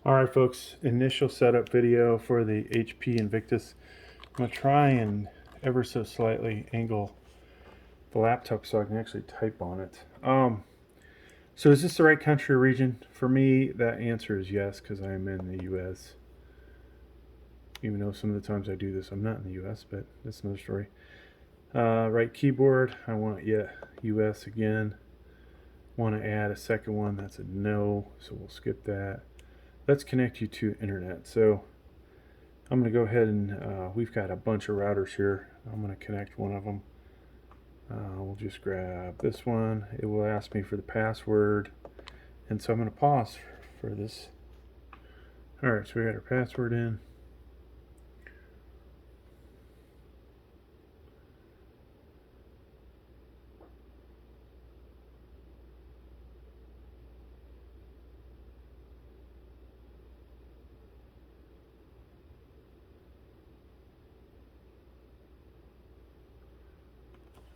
Alright folks, initial setup video for the HP and Victus. I'm going to try and ever so slightly angle the laptop so I can actually type on it. So is this the right country or region? For me, that answer is yes, because I am in the US. Even though some of the times I do this, I'm not in the US, but that's another story. Right keyboard, I want US again. Want to add a second one, that's a no, so we'll skip that. Let's connect you to internet. So I'm going to go ahead and we've got a bunch of routers here. I'm going to connect one of them. We'll just grab this one. It will ask me for the password, and so I'm going to pause for this. Alright, so we got our password in.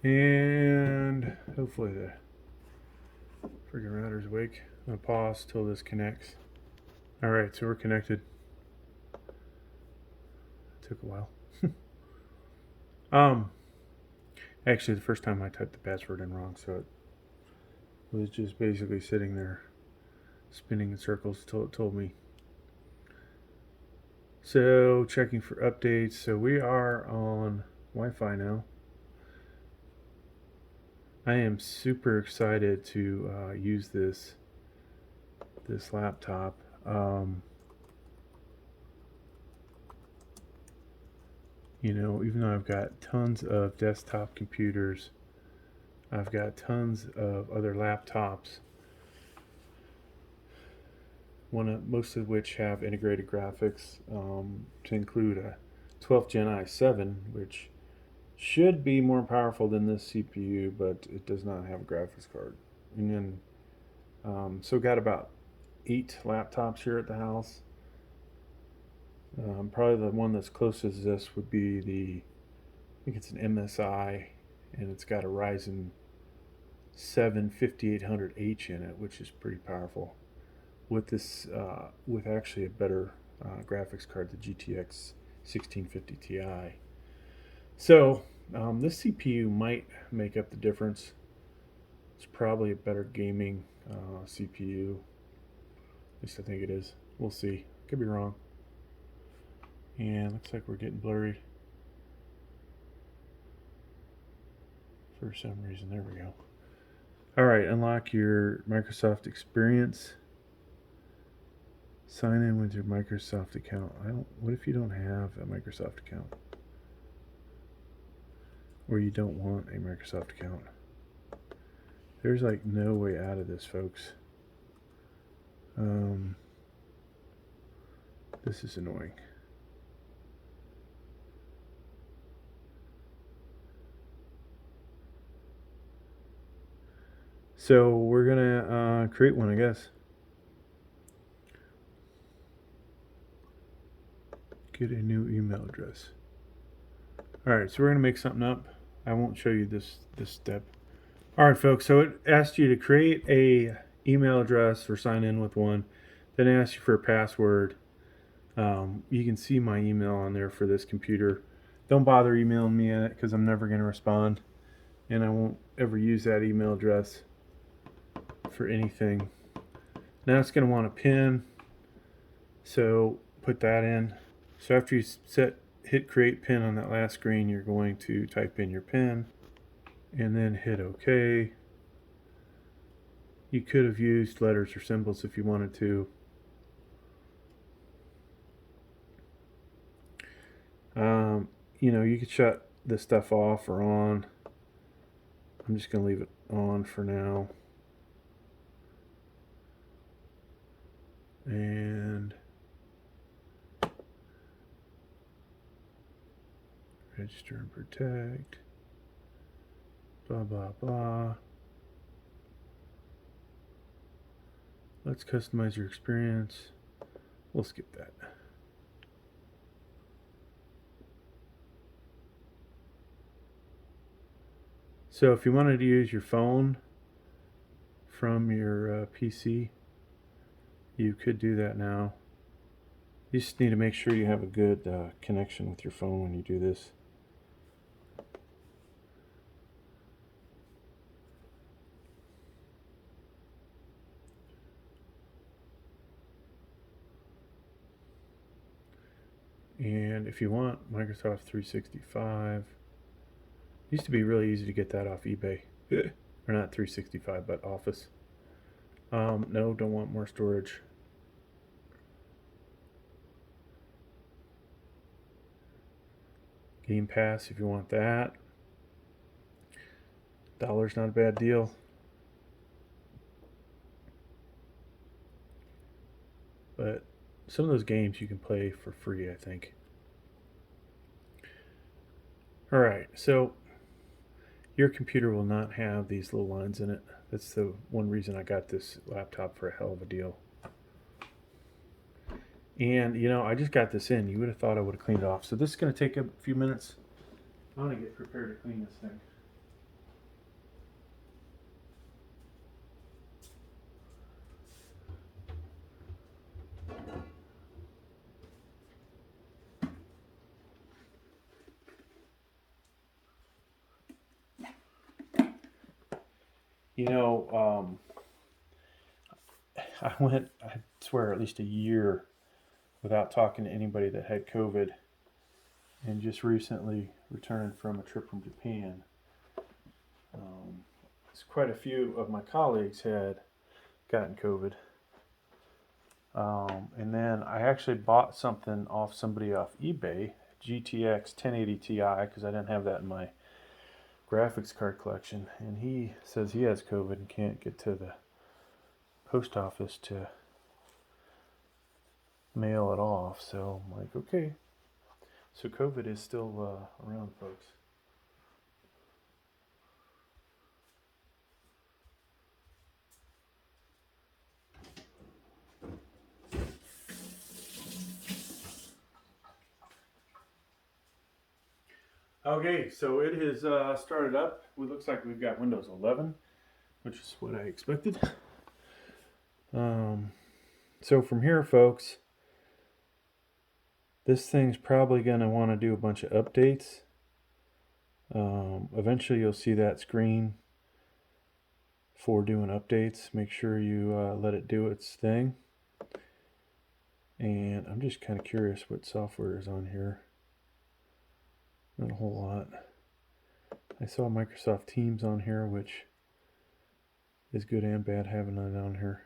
And hopefully the freaking router's awake. I'm going to pause till this connects. Alright, so we're connected. It took a while. Actually, the first time I typed the password in wrong, so it was just basically sitting there spinning in circles until it told me. So, checking for updates. So we are on Wi-Fi now. I am super excited to use this laptop. You know, even though I've got tons of desktop computers, I've got tons of other laptops, most of which have integrated graphics, to include a 12 Gen i7, which should be more powerful than this CPU, but it does not have a graphics card. And then, so got about 8 laptops here at the house. Probably the one that's closest to this would be I think it's an MSI, and it's got a Ryzen 7 5800H in it, which is pretty powerful. With this, with actually a better graphics card, the GTX 1650 Ti. So this CPU might make up the difference. It's probably a better gaming CPU. At least I think it is. We'll see. Could be wrong. And looks like we're getting blurry for some reason. There we go. Alright, unlock your Microsoft experience. Sign in with your Microsoft account. What if you don't have a Microsoft account? Or you don't want a Microsoft account? There's like no way out of this, folks. This is annoying. So we're gonna create one, I guess. Get a new email address. Alright, so we're gonna make something up. I won't show you this step. Alright folks, so it asked you to create a email address or sign in with one. Then it asks you for a password. You can see my email on there for this computer. Don't bother emailing me at it because I'm never going to respond, and I won't ever use that email address for anything. Now it's going to want a PIN, so put that in. So after you hit create PIN on that last screen, you're going to type in your PIN and then hit OK. You could have used letters or symbols if you wanted to. You know, you could shut this stuff off or on. I'm just going to leave it on for now. And register and protect. Blah, blah, blah. Let's customize your experience. We'll skip that. So if you wanted to use your phone from your PC, you could do that now. You just need to make sure you have a good connection with your phone when you do this. And if you want Microsoft 365, used to be really easy to get that off eBay. Or not 365, but Office. No, don't want more storage. Game Pass, if you want that. $1's not a bad deal. But some of those games you can play for free, I think. Alright, so your computer will not have these little lines in it. That's the one reason I got this laptop for a hell of a deal. And, you know, I just got this in. You would have thought I would have cleaned it off. So this is going to take a few minutes. I want to get prepared to clean this thing. You know, I swear, at least a year without talking to anybody that had COVID, and just recently returned from a trip from Japan. Quite a few of my colleagues had gotten COVID. And then I actually bought something off somebody off eBay, GTX 1080 Ti, because I didn't have that in my graphics card collection. And he says he has COVID and can't get to the post office to mail it off. So I'm like, okay. So COVID is still around, folks. Okay, so it has started up. It looks like we've got Windows 11, which is what I expected. So from here, folks, this thing's probably going to want to do a bunch of updates. Eventually, you'll see that screen for doing updates. Make sure you let it do its thing. And I'm just kind of curious what software is on here. Not a whole lot. I saw Microsoft Teams on here, which is good and bad having it on here.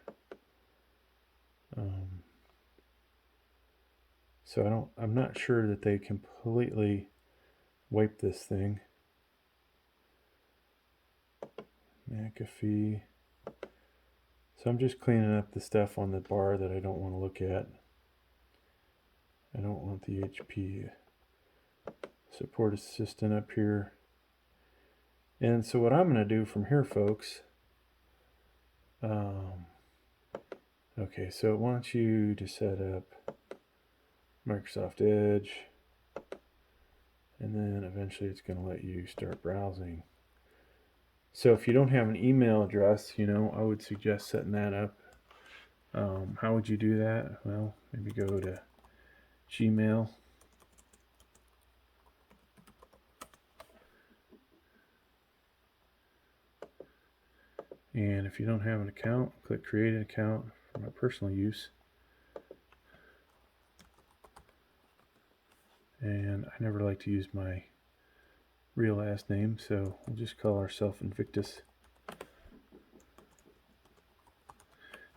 So I'm not sure that they completely wipe this thing. McAfee. So I'm just cleaning up the stuff on the bar that I don't want to look at. I don't want the HP support assistant up here. And so what I'm going to do from here, folks, okay, so it wants you to set up Microsoft Edge, and then eventually it's going to let you start browsing. So if you don't have an email address, you know, I would suggest setting that up. How would you do that? Well, maybe go to Gmail. And if you don't have an account, click create an account for my personal use. And I never like to use my real last name, so we'll just call ourselves Victus.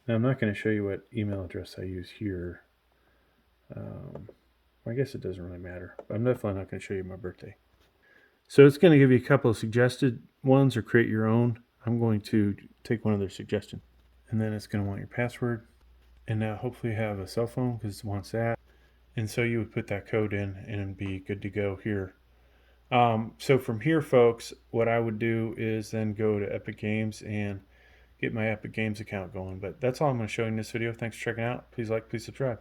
Now I'm not going to show you what email address I use here. I guess it doesn't really matter. I'm definitely not going to show you my birthday. So it's going to give you a couple of suggested ones or create your own. I'm going to take one of their suggestions. And then it's going to want your password. And now hopefully you have a cell phone because it wants that. And so you would put that code in and be good to go here. So from here, folks, what I would do is then go to Epic Games and get my Epic Games account going. But that's all I'm going to show you in this video. Thanks for checking out. Please like, please subscribe.